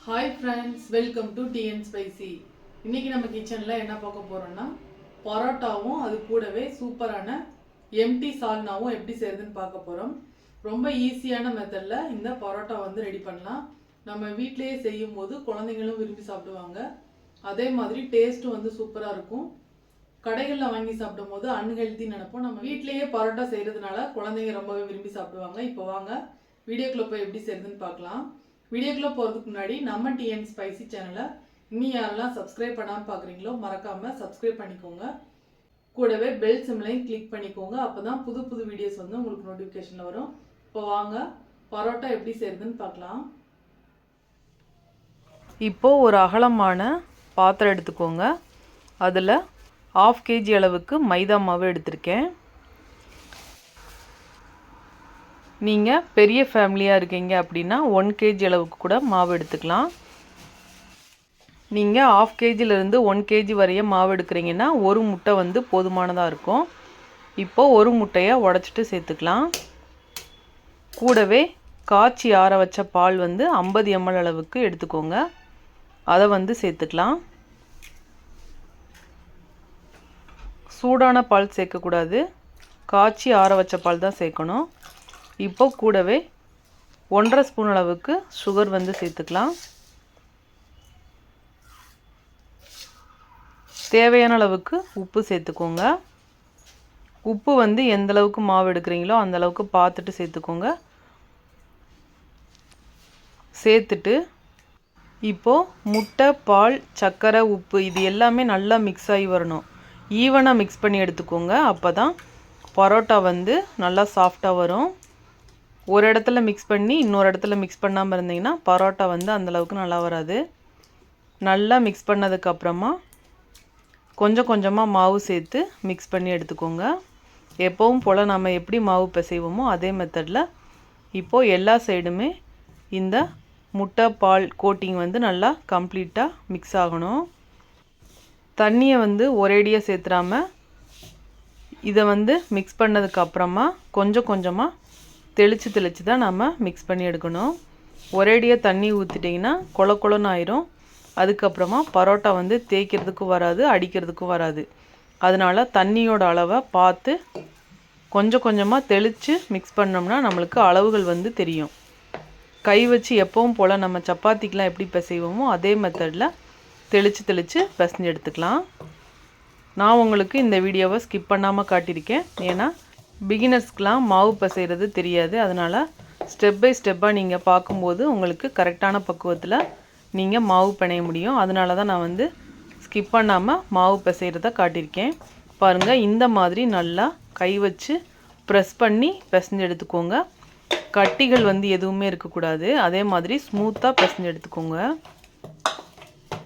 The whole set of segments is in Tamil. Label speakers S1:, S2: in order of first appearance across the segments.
S1: Hi friends, welcome to TN spicy. இன்றைக்கி நம்ம கிச்சனில் என்ன பார்க்க போகிறோம்னா பரோட்டாவும் அது கூடவே சூப்பரான எம்டி சால்னாவும் எப்படி செய்யுதுன்னு பார்க்க போகிறோம். ரொம்ப ஈஸியான மெத்தடில் இந்த பரோட்டா வந்து ரெடி பண்ணலாம். நம்ம வீட்டிலேயே செய்யும் போது குழந்தைங்களும் விரும்பி சாப்பிடுவாங்க. அதே மாதிரி டேஸ்ட்டும் வந்து சூப்பராக இருக்கும். கடைகளில் வாங்கி சாப்பிடும் போது அன்ஹெல்த்தின்னு நினைப்போம். நம்ம வீட்டிலேயே பரோட்டா செய்கிறதுனால குழந்தைங்க ரொம்பவே விரும்பி சாப்பிடுவாங்க. இப்போ வாங்க வீடியோக்குள்ளே போய் எப்படி செய்யுதுன்னு பார்க்கலாம். வீடியோக்குள்ளே போகிறதுக்கு முன்னாடி நம்ம டிஎன் ஸ்பைசி சேனலை இன்னும் யாரெல்லாம் சப்ஸ்கிரைப் பண்ணாமல் பார்க்குறீங்களோ மறக்காமல் சப்ஸ்கிரைப் பண்ணிக்கோங்க. கூடவே பெல் சிம்லையும் கிளிக் பண்ணிக்கோங்க. அப்போ தான் புது புது வீடியோஸ் வந்து உங்களுக்கு நோட்டிஃபிகேஷனில் வரும். இப்போ வாங்க பரோட்டா எப்படி செய்யுதுன்னு பார்க்கலாம்.
S2: இப்போது ஒரு அகலமான பாத்திரம் எடுத்துக்கோங்க. அதில் 1/2 kg அளவுக்கு மைதா மாவு எடுத்திருக்கேன். நீங்கள் பெரிய ஃபேமிலியாக இருக்கீங்க அப்படின்னா 1 kg அளவுக்கு கூட மாவு எடுத்துக்கலாம். நீங்கள் 1/2 kgலேருந்து 1 kg வரைய மாவு எடுக்கிறீங்கன்னா ஒரு முட்டை வந்து போதுமானதாக இருக்கும். இப்போது ஒரு முட்டையை உடச்சிட்டு சேர்த்துக்கலாம். கூடவே காய்ச்சி ஆற வச்ச பால் வந்து 50 ml அளவுக்கு எடுத்துக்கோங்க. அதை வந்து சேர்த்துக்கலாம். சூடான பால் சேர்க்கக்கூடாது, காய்ச்சி ஆற வச்ச பால் தான் சேர்க்கணும். இப்போ கூடவே 1.5 ஸ்பூன் அளவுக்கு சுகர் வந்து சேர்த்துக்கலாம். தேவையான அளவுக்கு உப்பு சேர்த்துக்கோங்க. உப்பு வந்து எந்த அளவுக்கு மாவு எடுக்கிறீங்களோ அந்த அளவுக்கு பார்த்துட்டு சேர்த்துக்கோங்க. சேர்த்துட்டு இப்போது முட்டை, பால், சர்க்கரை, உப்பு இது எல்லாமே நல்லா மிக்ஸ் ஆகி வரணும். ஈவனாக மிக்ஸ் பண்ணி எடுத்துக்கோங்க. அப்போ தான் பரோட்டா வந்து நல்லா சாஃப்டாக வரும். ஒரு இடத்துல மிக்ஸ் பண்ணி இன்னொரு இடத்துல மிக்ஸ் பண்ணாமல் இருந்தீங்கன்னா பரோட்டா வந்து அந்தளவுக்கு நல்லா வராது. நல்லா மிக்ஸ் பண்ணதுக்கப்புறமா கொஞ்சம் கொஞ்சமாக மாவு சேர்த்து மிக்ஸ் பண்ணி எடுத்துக்கோங்க. எப்பவும் போல் நம்ம எப்படி மாவு பிசைவோமோ அதே மெத்தடில் இப்போது எல்லா சைடுமே இந்த முட்டை, பால் கோட்டிங் வந்து நல்லா கம்ப்ளீட்டாக மிக்ஸ் ஆகணும். தண்ணியை வந்து ஒரேடியாக சேர்த்துறாமல் இதை வந்து மிக்ஸ் பண்ணதுக்கப்புறமா கொஞ்சம் கொஞ்சமாக தெளித்து தான் நம்ம மிக்ஸ் பண்ணி எடுக்கணும். ஒரேடியாக தண்ணி ஊற்றிட்டிங்கன்னா கொல கொலன்னு ஆயிரும். அதுக்கப்புறமா பரோட்டா வந்து தேய்க்கிறதுக்கும் வராது, அடிக்கிறதுக்கும் வராது. அதனால் தண்ணியோட அளவை பார்த்து கொஞ்சம் கொஞ்சமாக தெளித்து மிக்ஸ் பண்ணோம்னா நம்மளுக்கு அளவுகள் வந்து தெரியும். கை வச்சு எப்பவும் போல் நம்ம சப்பாத்திக்கெலாம் எப்படி பிசைவோமோ அதே மெத்தடில் தெளித்து பிசைஞ்சு எடுத்துக்கலாம். நான் உங்களுக்கு இந்த வீடியோவை ஸ்கிப் பண்ணாமல் காட்டியிருக்கேன். ஏன்னா பிகினர்ஸ்க்கெலாம் மாவு பிசைகிறது தெரியாது. அதனால் ஸ்டெப் பை ஸ்டெப்பாக நீங்கள் பார்க்கும்போது உங்களுக்கு கரெக்டான பக்குவத்தில் நீங்கள் மாவு பிணைய முடியும். அதனால தான் நான் வந்து ஸ்கிப் பண்ணாமல் மாவு பிசைகிறத காட்டியிருக்கேன். பாருங்கள், இந்த மாதிரி நல்லா கை வச்சு ப்ரெஸ் பண்ணி பிசைஞ்சு எடுத்துக்கோங்க. கட்டிகள் வந்து எதுவுமே இருக்கக்கூடாது. அதே மாதிரி ஸ்மூத்தாக பிசைஞ்சு எடுத்துக்கோங்க.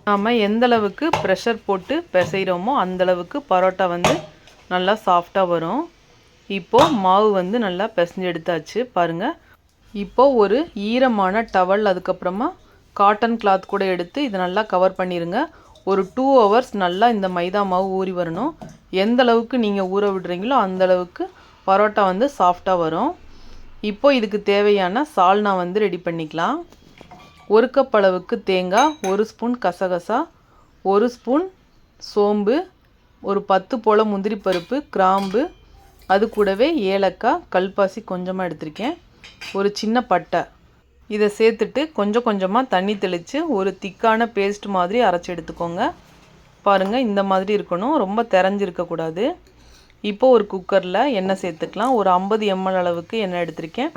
S2: நாம் எந்தளவுக்கு ப்ரெஷர் போட்டு பிசைகிறோமோ அந்தளவுக்கு பரோட்டா வந்து நல்லா சாஃப்டாக வரும். இப்போது மாவு வந்து நல்லா பிசைஞ்சு எடுத்தாச்சு. பாருங்கள், இப்போது ஒரு ஈரமான டவல் அதுக்கப்புறமா காட்டன் கிளாத் கூட எடுத்து இதை நல்லா கவர் பண்ணிடுங்க. ஒரு 2 hours நல்லா இந்த மைதா மாவு ஊறி வரணும். எந்த அளவுக்கு நீங்கள் ஊற விடுறீங்களோ அந்தளவுக்கு பரோட்டா வந்து சாஃப்டாக வரும். இப்போது இதுக்கு தேவையான சால்னா வந்து ரெடி பண்ணிக்கலாம். 1 கப் அளவுக்கு தேங்காய், 1 ஸ்பூன் கசகசா, 1 ஸ்பூன் சோம்பு, ஒரு 10 போல் முந்திரி பருப்பு, கிராம்பு, அது கூடவே ஏலக்காய், கல்பாசி கொஞ்சமாக எடுத்திருக்கேன், ஒரு சின்ன பட்டை. இதை சேர்த்துட்டு கொஞ்சம் கொஞ்சமாக தண்ணி தெளித்து ஒரு திக்கான பேஸ்ட் மாதிரி அரைச்சி எடுத்துக்கோங்க. பாருங்கள், இந்த மாதிரி இருக்கணும், ரொம்ப திரஞ்சிருக்கக்கூடாது. இப்போது ஒரு குக்கரில் எண்ணெய் சேர்த்துக்கலாம். ஒரு 50 ml அளவுக்கு எண்ணெய் எடுத்திருக்கேன்.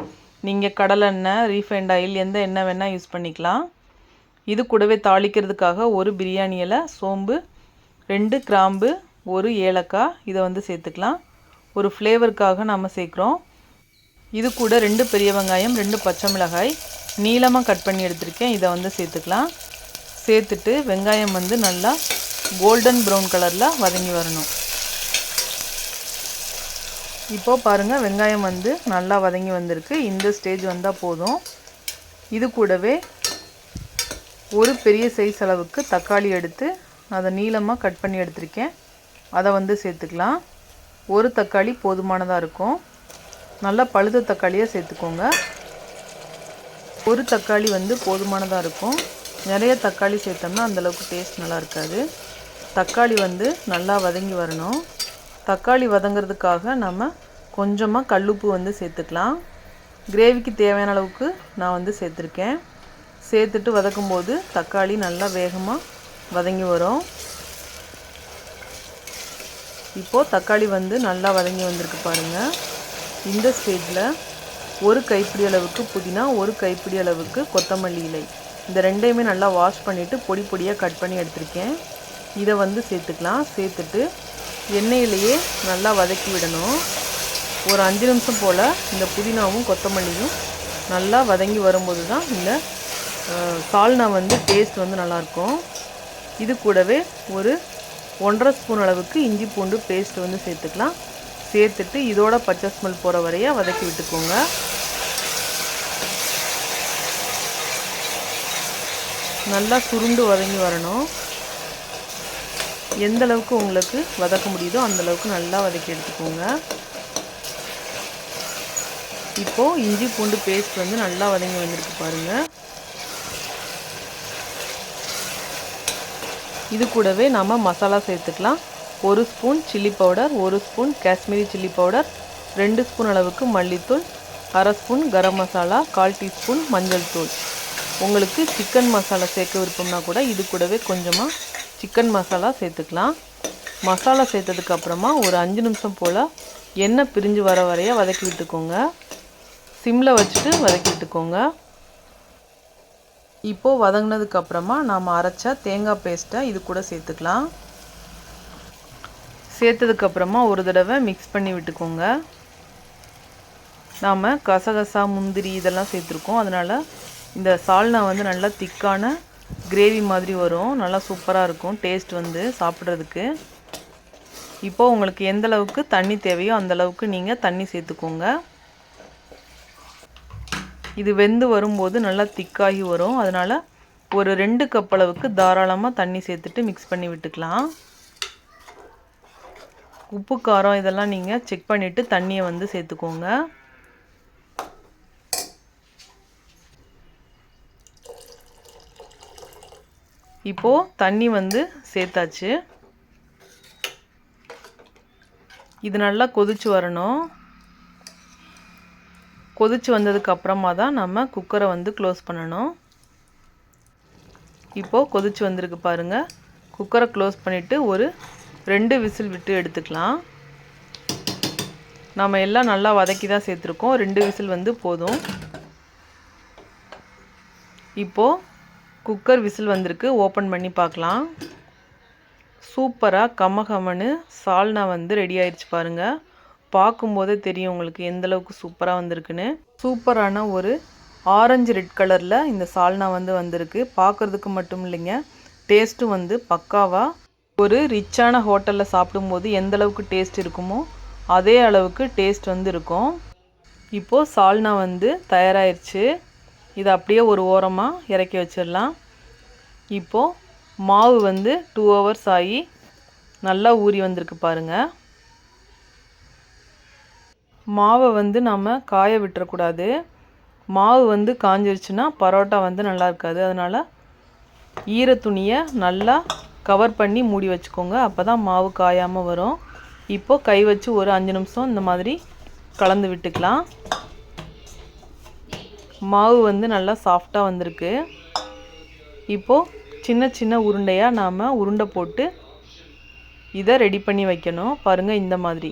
S2: நீங்கள் கடலெண்ணெய், ரீஃபைண்ட் ஆயில் எந்த எண்ணெய் வேணால் யூஸ் பண்ணிக்கலாம். இது கூடவே தாளிக்கிறதுக்காக ஒரு பிரியாணி இலை, சோம்பு, 2 கிராம்பு, ஒரு ஏலக்காய் இதை வந்து சேர்த்துக்கலாம். ஒரு ஃப்ளேவருக்காக நம்ம சேர்க்குறோம். இது கூட 2 பெரிய வெங்காயம், 2 பச்சை மிளகாய் நீளமாக கட் பண்ணி எடுத்திருக்கேன். இதை வந்து சேர்த்துக்கலாம். சேர்த்துட்டு வெங்காயம் வந்து நல்லா கோல்டன் ப்ரௌன் கலரில் வதங்கி வரணும். இப்போது பாருங்கள், வெங்காயம் வந்து நல்லா வதங்கி வந்திருக்கு. இந்த ஸ்டேஜ் வந்தால் போதும். இது கூடவே ஒரு பெரிய சைஸ் அளவுக்கு தக்காளி எடுத்து அதை நீளமாக கட் பண்ணி எடுத்திருக்கேன். அதை வந்து சேர்த்துக்கலாம். ஒரு தக்காளி போதுமானதாக இருக்கும். நல்லா பழுத்த தக்காளியாக சேர்த்துக்கோங்க. ஒரு தக்காளி வந்து போதுமானதாக இருக்கும். நிறைய தக்காளி சேர்த்தோம்னா அந்தளவுக்கு டேஸ்ட் நல்லா இருக்காது. தக்காளி வந்து நல்லா வதங்கி வரணும். தக்காளி வதங்கிறதுக்காக நம்ம கொஞ்சமாக கல்லுப்பு வந்து சேர்த்துக்கலாம். கிரேவிக்கு தேவையான அளவுக்கு நான் வந்து சேர்த்துருக்கேன். சேர்த்துட்டு வதக்கும்போது தக்காளி நல்லா வேகமாக வதங்கி வரும். இப்போது தக்காளி வந்து நல்லா வதங்கி வந்திருக்கு பாருங்கள். இந்த ஸ்டேஜில் ஒரு கைப்பிடி அளவுக்கு புதினா, ஒரு கைப்பிடி அளவுக்கு கொத்தமல்லி இலை, இந்த ரெண்டையுமே நல்லா வாஷ் பண்ணிவிட்டு பொடி பொடியாக கட் பண்ணி எடுத்திருக்கேன். இதை வந்து சேர்த்துக்கலாம். சேர்த்துட்டு எண்ணெயிலேயே நல்லா வதக்கி விடணும். ஒரு 5 நிமிஷம் போல் இந்த புதினாவும் கொத்தமல்லியும் நல்லா வதங்கி வரும்போது தான் இந்த சால்னா வந்து டேஸ்ட் வந்து நல்லாயிருக்கும். இது கூடவே ஒரு 1.5 ஸ்பூன் அளவுக்கு இஞ்சி பூண்டு பேஸ்ட் வந்து சேர்த்துக்கலாம். சேர்த்துட்டு இதோட பச்சை ஸ்மெல் போகிற வரைய வதக்கி விட்டுக்கோங்க. நல்லா சுருண்டு வதங்கி வரணும். எந்த அளவுக்கு உங்களுக்கு வதக்க முடியுதோ அந்தளவுக்கு நல்லா வதக்கி எடுத்துக்கோங்க. இப்போது இஞ்சி பூண்டு பேஸ்ட் வந்து நல்லா வதங்கி வந்திருக்கு பாருங்கள். இது கூடவே நம்ம மசாலா சேர்த்துக்கலாம். 1 spoon chilli powder, 1 spoon Kashmiri chilli powder, 2 spoon அளவுக்கு மல்லித்தூள், 1/2 ஸ்பூன் கரம் மசாலா, 1/4 டீஸ்பூன் மஞ்சள் தூள். உங்களுக்கு சிக்கன் மசாலா சேர்க்க விருப்பம்னா கூட இது கூடவே கொஞ்சமாக சிக்கன் மசாலா சேர்த்துக்கலாம். மசாலா சேர்த்ததுக்கப்புறமா ஒரு 5 நிமிஷம் போல் எண்ணெய் பிரிஞ்சு வர வரைய வதக்கி விட்டுக்கோங்க. சிம்மில் வச்சுட்டு வதக்கி விட்டுக்கோங்க. இப்போது வதங்கினதுக்கப்புறமா நாம் அரைச்ச தேங்காய் பேஸ்ட்டை இது கூட சேர்த்துக்கலாம். சேர்த்ததுக்கப்புறமா ஒரு தடவை மிக்ஸ் பண்ணி விட்டுக்கோங்க. நாம் கசகசா முந்திரி இதெல்லாம் சேர்த்துருக்கோம். அதனால் இந்த சால்னா வந்து நல்லா திக்கான கிரேவி மாதிரி வரும். நல்லா சூப்பராக இருக்கும் டேஸ்ட் வந்து சாப்பிட்றதுக்கு. இப்போது உங்களுக்கு எந்த அளவுக்கு தண்ணி தேவையோ அந்தளவுக்கு நீங்கள் தண்ணி சேர்த்துக்கோங்க. இது வெந்து வரும்போது நல்லா திக்காகி வரும். அதனால் ஒரு 2 கப் அளவுக்கு தாராளமாக தண்ணி சேர்த்துட்டு மிக்ஸ் பண்ணி விட்டுக்கலாம். உப்பு காரம் இதெல்லாம் நீங்கள் செக் பண்ணிவிட்டு தண்ணியை வந்து சேர்த்துக்கோங்க. இப்போது தண்ணி வந்து சேர்த்தாச்சு. இது நல்லா கொதிச்சு வரணும். கொதிச்சு வந்ததுக்கு அப்புறமா தான் நம்ம குக்கரை வந்து க்ளோஸ் பண்ணணும். இப்போது கொதிச்சு வந்திருக்கு பாருங்கள். குக்கரை க்ளோஸ் பண்ணிவிட்டு ஒரு 2 விசில் விட்டு எடுத்துக்கலாம். நம்ம எல்லாம் நல்லா வதக்கி தான் சேர்த்துருக்கோம். 2 விசில் வந்து போதும். இப்போது குக்கர் விசில் வந்திருக்கு. ஓப்பன் பண்ணி பார்க்கலாம். சூப்பராக கமகமன்னு சால்னா வந்து ரெடி ஆயிடுச்சு பாருங்கள். பார்க்கும்போதே தெரியும் உங்களுக்கு எந்தளவுக்கு சூப்பராக வந்திருக்குன்னு. சூப்பரான ஒரு ஆரஞ்சு ரெட் கலரில் இந்த சால்னா வந்து வந்திருக்கு. பார்க்குறதுக்கு மட்டும் இல்லைங்க, டேஸ்ட்டும் வந்து பக்காவாக ஒரு ரிச்சான ஹோட்டலில் சாப்பிடும்போது எந்தளவுக்கு டேஸ்ட் இருக்குமோ அதே அளவுக்கு டேஸ்ட் வந்து இருக்கும். இப்போது சால்னா வந்து தயாராகிடுச்சு. இதை அப்படியே ஒரு ஓரமாக இறக்கி வச்சிடலாம். இப்போது மாவு வந்து 2 ஹவர்ஸ் ஆகி நல்லா ஊறி வந்திருக்கு பாருங்கள். மாவை வந்து நம்ம காய விட்டுறக்கூடாது. மாவு வந்து காஞ்சிருச்சுன்னா பரோட்டா வந்து நல்லா இருக்காது. அதனால் ஈர துணியை நல்லா கவர் பண்ணி மூடி வச்சுக்கோங்க. அப்போ தான் மாவு காயாமல் வரும். இப்போது கை வச்சு ஒரு 5 நிமிஷம் இந்த மாதிரி கலந்து விட்டுக்கலாம். மாவு வந்து நல்லா சாஃப்டாக வந்திருக்கு. இப்போது சின்ன சின்ன உருண்டையாக நாம் உருண்டை போட்டு இதை ரெடி பண்ணி வைக்கணும். பாருங்கள், இந்த மாதிரி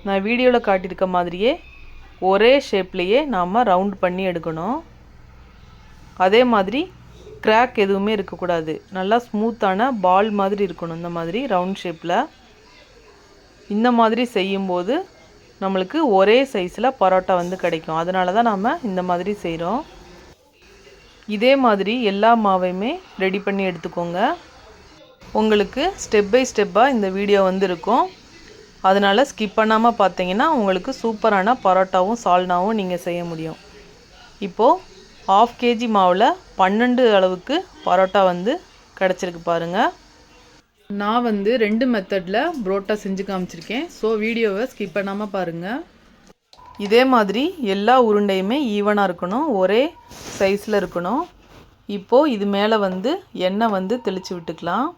S2: நான் வீடியோவில் காட்டியிருக்க மாதிரியே ஒரே ஷேப்லேயே நாம் ரவுண்ட் பண்ணி எடுக்கணும். அதே மாதிரி கிராக் எதுவுமே இருக்கக்கூடாது. நல்லா ஸ்மூத்தான பால் மாதிரி இருக்கணும். இந்த மாதிரி ரவுண்ட் ஷேப்பில் இந்த மாதிரி செய்யும்போது நம்மளுக்கு ஒரே சைஸில் பரோட்டா வந்து கிடைக்கும். அதனால தான் நாம் இந்த மாதிரி செய்கிறோம். இதே மாதிரி எல்லா மாவையுமே ரெடி பண்ணி எடுத்துக்கோங்க. உங்களுக்கு ஸ்டெப் பை ஸ்டெப்பாக இந்த வீடியோ வந்து இருக்கும். அதனால் ஸ்கிப் பண்ணாமல் பார்த்தீங்கன்னா உங்களுக்கு சூப்பரான பரோட்டாவும் சால்னாவும் நீங்கள் செய்ய முடியும். இப்போது 1/2 kg மாவில் 12 அளவுக்கு பரோட்டா வந்து கிடச்சிருக்கு பாருங்கள். நான் வந்து 2 மெத்தடில் பரோட்டா செஞ்சு காமிச்சிருக்கேன். ஸோ வீடியோவை ஸ்கிப் பண்ணாமல் பாருங்கள். இதே மாதிரி எல்லா உருண்டையுமே ஈவனாக இருக்கணும், ஒரே சைஸில் இருக்கணும். இப்போது இது மேலே வந்து எண்ணெய் வந்து தெளித்து விட்டுக்கலாம்.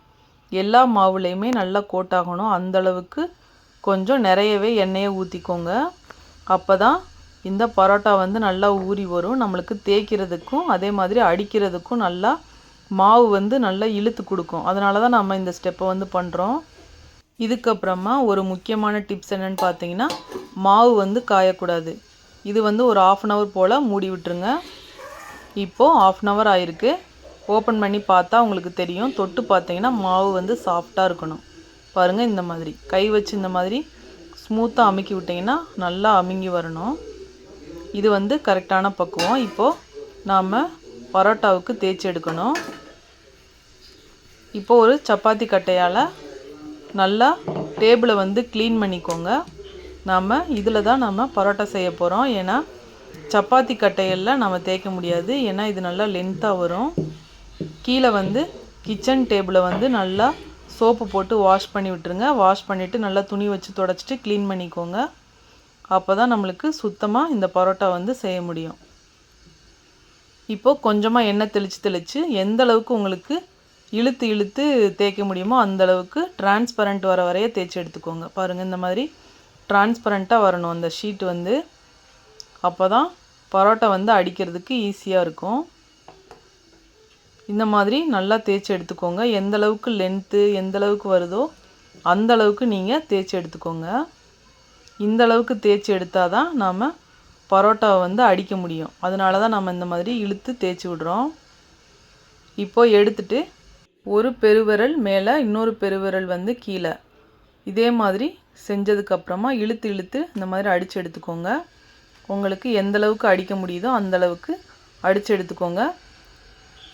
S2: எல்லா மாவுலேயுமே நல்லா கோட் ஆகணும். அந்தளவுக்கு கொஞ்சம் நிறையவே எண்ணெயை ஊற்றிக்கோங்க. அப்போ தான் இந்த பரோட்டா வந்து நல்லா ஊறி வரும். நம்மளுக்கு தேய்க்கிறதுக்கும் அதே மாதிரி அடிக்கிறதுக்கும் நல்லா மாவு வந்து நல்லா இழுத்து கொடுக்கும். அதனால தான் நம்ம இந்த ஸ்டெப்பை வந்து பண்ணுறோம். இதுக்கப்புறமா ஒரு முக்கியமான டிப்ஸ் என்னென்னு பார்த்தீங்கன்னா, மாவு வந்து காயக்கூடாது. இது வந்து ஒரு 1/2 அன் ஹவர் போல் மூடி விட்டுருங்க. இப்போது 1/2 அன் ஹவர் ஆயிருக்கு. ஓப்பன் பண்ணி பார்த்தா உங்களுக்கு தெரியும். தொட்டு பார்த்தீங்கன்னா மாவு வந்து சாஃப்டாக இருக்கணும். பாருங்கள், இந்த மாதிரி கை வச்சு இந்த மாதிரி ஸ்மூத்தாக அமுக்கி விட்டிங்கன்னா நல்லா அமுங்கி வரணும். இது வந்து கரெக்டான பக்குவம். இப்போது நாம் பரோட்டாவுக்கு தேய்ச்சி எடுக்கணும். இப்போது ஒரு சப்பாத்தி கட்டையால் நல்லா டேபிளை வந்து க்ளீன் பண்ணிக்கோங்க. நாம் இதில் தான் நம்ம பரோட்டா செய்ய போகிறோம். ஏன்னா சப்பாத்தி கட்டையில் நம்ம தேய்க்க முடியாது. ஏன்னா இது நல்லா லென்த்தாக வரும். கீழே வந்து கிச்சன் டேபிளை வந்து நல்லா சோப்பு போட்டு வாஷ் பண்ணி விட்டுருங்க. வாஷ் பண்ணிவிட்டு நல்லா துணி வச்சு தொடச்சிட்டு க்ளீன் பண்ணிக்கோங்க. அப்போ தான் நம்மளுக்கு சுத்தமாக இந்த பரோட்டா வந்து செய்ய முடியும். இப்போது கொஞ்சமாக எண்ணெய் தெளித்து எந்த அளவுக்கு உங்களுக்கு இழுத்து இழுத்து தேய்க்க முடியுமோ அந்தளவுக்கு டிரான்ஸ்பரண்ட் வர வரைய தேய்ச்சி எடுத்துக்கோங்க. பாருங்கள், இந்த மாதிரி டிரான்ஸ்பரண்ட்டாக வரணும் அந்த ஷீட் வந்து. அப்போ தான் பரோட்டா வந்து அடிக்கிறதுக்கு ஈஸியாக இருக்கும். இந்த மாதிரி நல்லா தேய்ச்சி எடுத்துக்கோங்க. எந்த அளவுக்கு லென்த்து எந்த அளவுக்கு வருதோ அந்த அளவுக்கு நீங்கள் தேய்ச்சி எடுத்துக்கோங்க. இந்த அளவுக்கு தேய்ச்சி எடுத்தால் தான் நாம் பரோட்டாவை வந்து அடிக்க முடியும். அதனால தான் நம்ம இந்த மாதிரி இழுத்து தேய்ச்சி விடுறோம். இப்போது எடுத்துட்டு ஒரு பெருவிரல் மேலே இன்னொரு பெருவிரல் வந்து கீழே இதே மாதிரி செஞ்சதுக்கப்புறமா இழுத்து இழுத்து இந்த மாதிரி அடித்து எடுத்துக்கோங்க. உங்களுக்கு எந்த அளவுக்கு அடிக்க முடியுதோ அந்தளவுக்கு அடித்து எடுத்துக்கோங்க.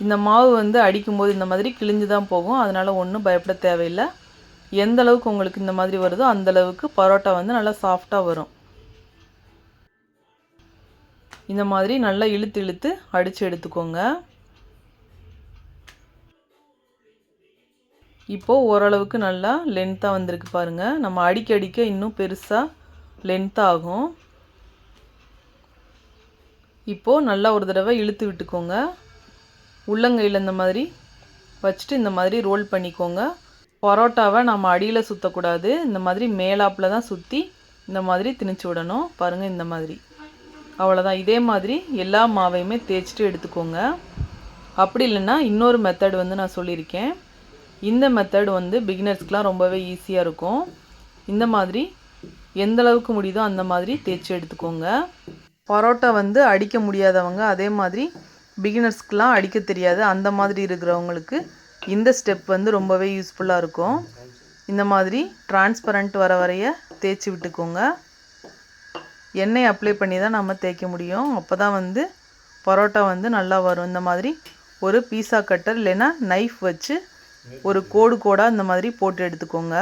S2: இந்த மாவு வந்து அடிக்கும்போது இந்த மாதிரி கிழிஞ்சு தான் போகும். அதனால் ஒன்றும் பயப்பட தேவையில்லை. எந்த அளவுக்கு உங்களுக்கு இந்த மாதிரி வருதோ அந்தளவுக்கு பரோட்டா வந்து நல்லா சாஃப்டாக வரும். இந்த மாதிரி நல்லா இழுத்து இழுத்து அடித்து எடுத்துக்கோங்க. இப்போது ஓரளவுக்கு நல்லா லென்த்தாக வந்திருக்கு பாருங்கள். நம்ம அடிக்க அடிக்க இன்னும் பெருசாக லென்த்தாக ஆகும். இப்போது நல்லா ஒரு தடவை இழுத்து விட்டுக்கோங்க. உள்ளங்கையில் இந்த மாதிரி வச்சுட்டு இந்த மாதிரி ரோல் பண்ணிக்கோங்க. பரோட்டாவை நம்ம அடியில் சுற்றக்கூடாது. இந்த மாதிரி மேலாப்பில் தான் சுற்றி இந்த மாதிரி திணிச்சு விடணும். பாருங்கள், இந்த மாதிரி. அவ்வளோதான். இதே மாதிரி எல்லா மாவையுமே தேய்ச்சிட்டு எடுத்துக்கோங்க. அப்படி இல்லைன்னா இன்னொரு மெத்தட் வந்து நான் சொல்லியிருக்கேன். இந்த மெத்தட் வந்து பிகினர்ஸ்க்கெலாம் ரொம்பவே ஈஸியாக இருக்கும். இந்த மாதிரி எந்த அளவுக்கு முடியுதோ அந்த மாதிரி தேய்ச்சி எடுத்துக்கோங்க. பரோட்டா வந்து அடிக்க முடியாதவங்க, அதே மாதிரி பிகினர்ஸ்க்கெலாம் அடிக்க தெரியாது அந்த மாதிரி இருக்கிறவங்களுக்கு இந்த ஸ்டெப் வந்து ரொம்பவே யூஸ்ஃபுல்லாக இருக்கும். இந்த மாதிரி டிரான்ஸ்பரண்ட் வர வரைய தேய்ச்சி விட்டுக்கோங்க. எண்ணெய் அப்ளை பண்ணி தான் நம்ம தேய்க்க முடியும். அப்போ தான் வந்து பரோட்டா வந்து நல்லா வரும். இந்த மாதிரி ஒரு பீஸா கட்டர் இல்லைன்னா நைஃப் வச்சு ஒரு கோடு கோடாக இந்த மாதிரி போட்டு எடுத்துக்கோங்க.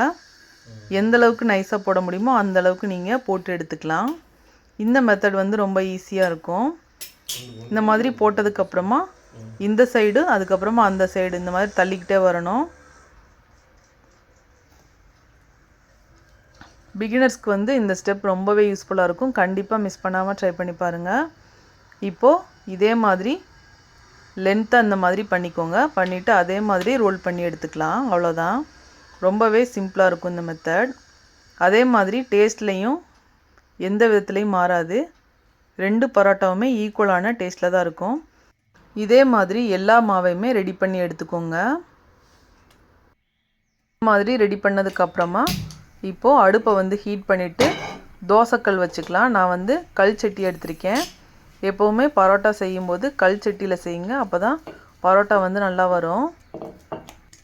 S2: எந்த அளவுக்கு நைஸாக போட முடியுமோ அந்த அளவுக்கு நீங்கள் போட்டு எடுத்துக்கலாம். இந்த மெத்தட் வந்து ரொம்ப ஈஸியாக இருக்கும். இந்த மாதிரி போட்டதுக்கப்புறமா இந்த சைடு அதுக்கப்புறமா அந்த சைடு இந்த மாதிரி தள்ளிக்கிட்டே வரணும். பிகினர்ஸ்க்கு வந்து இந்த ஸ்டெப் ரொம்பவே யூஸ்ஃபுல்லாக இருக்கும். கண்டிப்பாக மிஸ் பண்ணாமல் ட்ரை பண்ணி பாருங்கள். இப்போது இதே மாதிரி லென்த்தாக இந்த மாதிரி பண்ணிக்கோங்க. பண்ணிவிட்டு அதே மாதிரி ரோல் பண்ணி எடுத்துக்கலாம். அவ்வளோதான். ரொம்பவே சிம்பிளாக இருக்கும் இந்த மெத்தட். அதே மாதிரி டேஸ்ட்லேயும் எந்த விதத்துலேயும் மாறாது. 2 பரோட்டாவுமே ஈக்குவலான டேஸ்ட்டில் தான் இருக்கும். இதே மாதிரி எல்லா மாவையுமே ரெடி பண்ணி எடுத்துக்கோங்க. இந்த மாதிரி ரெடி பண்ணதுக்கப்புறமா இப்போது அடுப்பை வந்து ஹீட் பண்ணிவிட்டு தோசைக்கல் வச்சுக்கலாம். நான் வந்து கல் சட்டி எடுத்திருக்கேன். எப்போவுமே பரோட்டா செய்யும்போது கல் சட்டியில் செய்யுங்க. அப்போ தான் பரோட்டா வந்து நல்லா வரும்.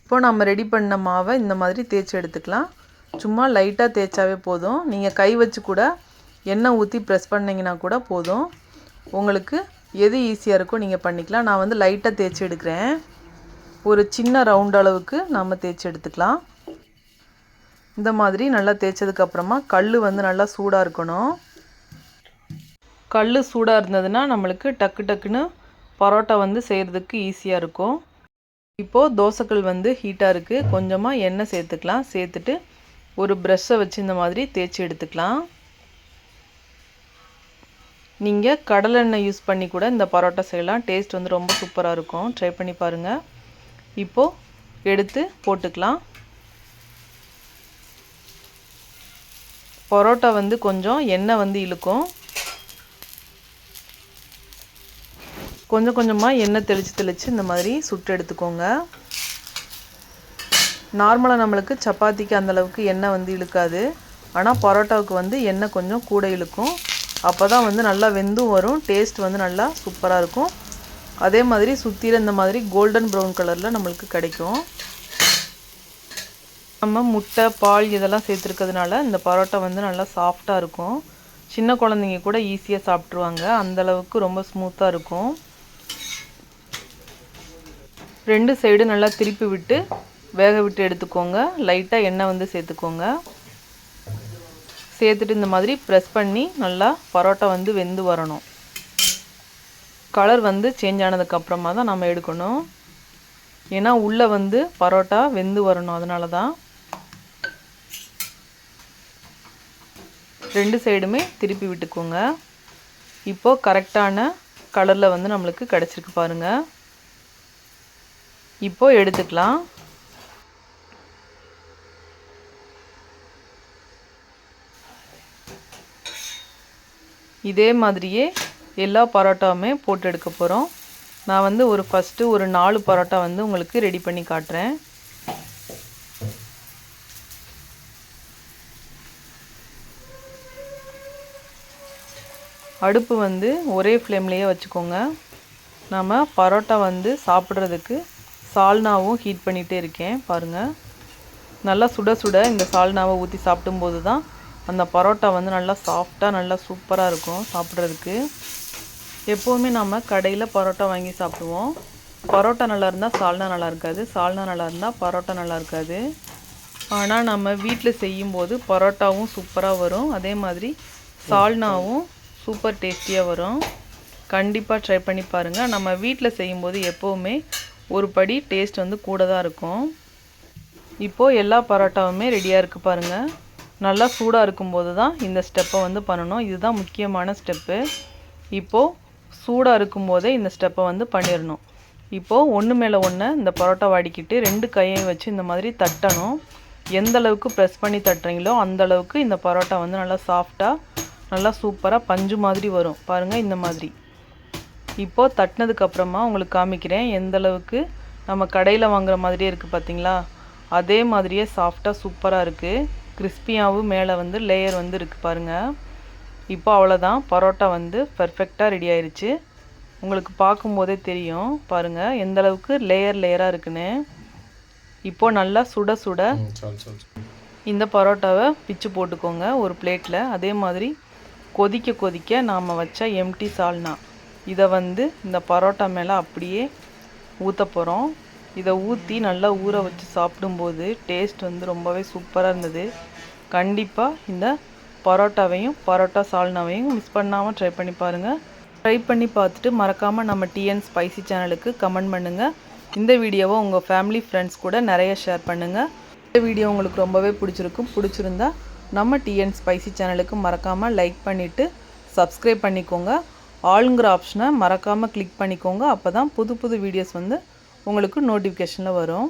S2: இப்போது நம்ம ரெடி பண்ண மாவை இந்த மாதிரி தேய்ச்சி எடுத்துக்கலாம். சும்மா லைட்டாக தேய்ச்சாவே போதும். நீங்கள் கை வச்சு கூட எண்ணெய் ஊற்றி ப்ரெஸ் பண்ணிங்கன்னா கூட போதும். உங்களுக்கு எது ஈஸியாக இருக்கோ நீங்கள் பண்ணிக்கலாம். நான் வந்து லைட்டாக தேய்ச்சி எடுக்கிறேன். ஒரு சின்ன ரவுண்ட் அளவுக்கு நம்ம தேய்ச்சி எடுத்துக்கலாம். இந்த மாதிரி நல்லா தேய்ச்சதுக்கப்புறமா கல் வந்து நல்லா சூடாக இருக்கணும். கல் சூடாக இருந்ததுன்னா நம்மளுக்கு டக்கு டக்குன்னு பரோட்டா வந்து செய்கிறதுக்கு ஈஸியாக இருக்கும். இப்போது தோசைக்கல் வந்து ஹீட்டாக இருக்குது. கொஞ்சமாக எண்ணெய் சேர்த்துக்கலாம். சேர்த்துட்டு ஒரு ப்ரஷ்ஷை வச்சு இந்த மாதிரி தேய்ச்சி எடுத்துக்கலாம். நீங்கள் கடலெண்ணெய் யூஸ் பண்ணி கூட இந்த பரோட்டா செய்யலாம். டேஸ்ட் வந்து ரொம்ப சூப்பராக இருக்கும். ட்ரை பண்ணி பாருங்கள். இப்போது எடுத்து போட்டுக்கலாம். பரோட்டா வந்து கொஞ்சம் எண்ணெய் வந்து இழுக்கும். கொஞ்சம் கொஞ்சமாக எண்ணெய் தெளித்து இந்த மாதிரி சுட்டு எடுத்துக்கோங்க. நார்மலாக நம்மளுக்கு சப்பாத்திக்கு அந்தளவுக்கு எண்ணெய் வந்து இழுக்காது. ஆனால் பரோட்டாவுக்கு வந்து எண்ணெய் கொஞ்சம் கூட இழுக்கும். அப்போ தான் வந்து நல்லா வெந்தும் வரும். டேஸ்ட் வந்து நல்லா சூப்பராக இருக்கும். அதே மாதிரி சுற்றில இந்த மாதிரி கோல்டன் ப்ரௌன் கலரில் நம்மளுக்கு கிடைக்கும். நம்ம முட்டை பால் இதெல்லாம் சேர்த்துருக்கிறதுனால இந்த பரோட்டா வந்து நல்லா சாஃப்டாக இருக்கும். சின்ன குழந்தைங்க கூட ஈஸியாக சாப்பிட்ருவாங்க. அந்தளவுக்கு ரொம்ப ஸ்மூத்தாக இருக்கும். 2 சைடு நல்லா திருப்பி விட்டு வேக விட்டு எடுத்துக்கோங்க. லைட்டாக எண்ணெய் வந்து சேர்த்துக்கோங்க. சேர்த்துட்டு இந்த மாதிரி ப்ரெஸ் பண்ணி நல்லா பரோட்டா வந்து வெந்து வரணும். கலர் வந்து சேஞ்ச் ஆனதுக்கப்புறமா தான் நம்ம எடுக்கணும். ஏன்னா உள்ளே வந்து பரோட்டா வெந்து வரணும். அதனால தான் 2 சைடுமே திருப்பி விட்டுக்கோங்க. இப்போது கரெக்டான கலரில் வந்து நம்மளுக்கு கிடச்சிருக்கு பாருங்கள். இப்போது எடுத்துக்கலாம். இதே மாதிரியே எல்லா பரோட்டாவுமே போட்டு எடுக்க போகிறோம். நான் வந்து ஃபஸ்ட்டு ஒரு 4 பரோட்டா வந்து உங்களுக்கு ரெடி பண்ணி காட்டுறேன். அடுப்பு வந்து ஒரே ஃப்ளேம்லேயே வச்சுக்கோங்க. நம்ம பரோட்டா வந்து சாப்பிட்றதுக்கு சால்னாவும் ஹீட் பண்ணிகிட்டே இருக்கேன் பாருங்கள். நல்லா சுட சுட இந்த சால்னாவை ஊற்றி சாப்பிடும்போது தான் அந்த பரோட்டா வந்து நல்லா சாஃப்டாக நல்லா சூப்பராக இருக்கும் சாப்பிட்றதுக்கு. எப்போவுமே நம்ம கடையில் பரோட்டா வாங்கி சாப்பிடுவோம். பரோட்டா நல்லா இருந்தால் சால்னா நல்லா இருக்காது, சால்னா நல்லா இருந்தால் பரோட்டா நல்லா இருக்காது. ஆனால் நம்ம வீட்டில் செய்யும்போது பரோட்டாவும் சூப்பராக வரும். அதே மாதிரி சால்னாவும் சூப்பர் டேஸ்டியாக வரும். கண்டிப்பாக ட்ரை பண்ணி பாருங்கள். நம்ம வீட்டில் செய்யும்போது எப்போவுமே ஒரு படி டேஸ்ட் வந்து கூட தான் இருக்கும். இப்போது எல்லா பரோட்டாவுமே ரெடியாக இருக்குது பாருங்கள். நல்லா சூடாக இருக்கும்போது தான் இந்த ஸ்டெப்பை வந்து பண்ணணும். இதுதான் முக்கியமான ஸ்டெப்பு. இப்போது சூடாக இருக்கும்போதே இந்த ஸ்டெப்பை வந்து பண்ணிடணும். இப்போது ஒன்று மேலே ஒன்று இந்த பரோட்டா வாடிக்கிட்டு 2 கையையும் வச்சு இந்த மாதிரி தட்டணும். எந்த அளவுக்கு ப்ரெஸ் பண்ணி தட்டுறீங்களோ அந்தளவுக்கு இந்த பரோட்டா வந்து நல்லா சாஃப்டாக நல்லா சூப்பராக பஞ்சு மாதிரி வரும் பாருங்கள். இந்த மாதிரி இப்போது தட்டினதுக்கப்புறமா உங்களுக்கு காமிக்கிறேன் எந்தளவுக்கு நம்ம கடையில் வாங்குகிற மாதிரியே இருக்குது பார்த்தீங்களா. அதே மாதிரியே சாஃப்டாக சூப்பராக இருக்குது. கிறிஸ்பியாகவும் மேலே வந்து லேயர் வந்து இருக்குது பாருங்கள். இப்போ அவ்வளோதான், பரோட்டா வந்து பர்ஃபெக்டாக ரெடி ஆயிடுச்சு. உங்களுக்கு பார்க்கும்போதே தெரியும் பாருங்கள் எந்தளவுக்கு லேயராக இருக்குன்னு. இப்போது நல்லா சுட சுட இந்த பரோட்டாவை பிச்சு போட்டுக்கோங்க ஒரு பிளேட்டில். அதே மாதிரி கொதிக்க நாம் வச்ச எம்டி சால்னா இதை வந்து இந்த பரோட்டா மேலே அப்படியே ஊற்ற போகிறோம். இதை ஊற்றி நல்லா ஊற வச்சு சாப்பிடும்போது டேஸ்ட் வந்து ரொம்பவே சூப்பராக இருந்தது. கண்டிப்பாக இந்த பரோட்டாவையும் பரோட்டா சால்னாவையும் மிஸ் பண்ணாமல் ட்ரை பண்ணி பாருங்கள். ட்ரை பண்ணி பார்த்துட்டு மறக்காமல் நம்ம டிஎன் ஸ்பைசி சேனலுக்கு கமெண்ட் பண்ணுங்கள். இந்த வீடியோவை உங்கள் ஃபேமிலி ஃப்ரெண்ட்ஸ் கூட நிறைய ஷேர் பண்ணுங்கள். இந்த வீடியோ உங்களுக்கு ரொம்பவே பிடிச்சிருந்தா நம்ம டிஎன் ஸ்பைசி சேனலுக்கு மறக்காமல் லைக் பண்ணிவிட்டு சப்ஸ்கிரைப் பண்ணிக்கோங்க. ஆளுங்கிற ஆப்ஷனை மறக்காமல் கிளிக் பண்ணிக்கோங்க. அப்போ தான் புது வீடியோஸ் வந்து உங்களுக்கு நோட்டிஃபிகேஷனில் வரும்.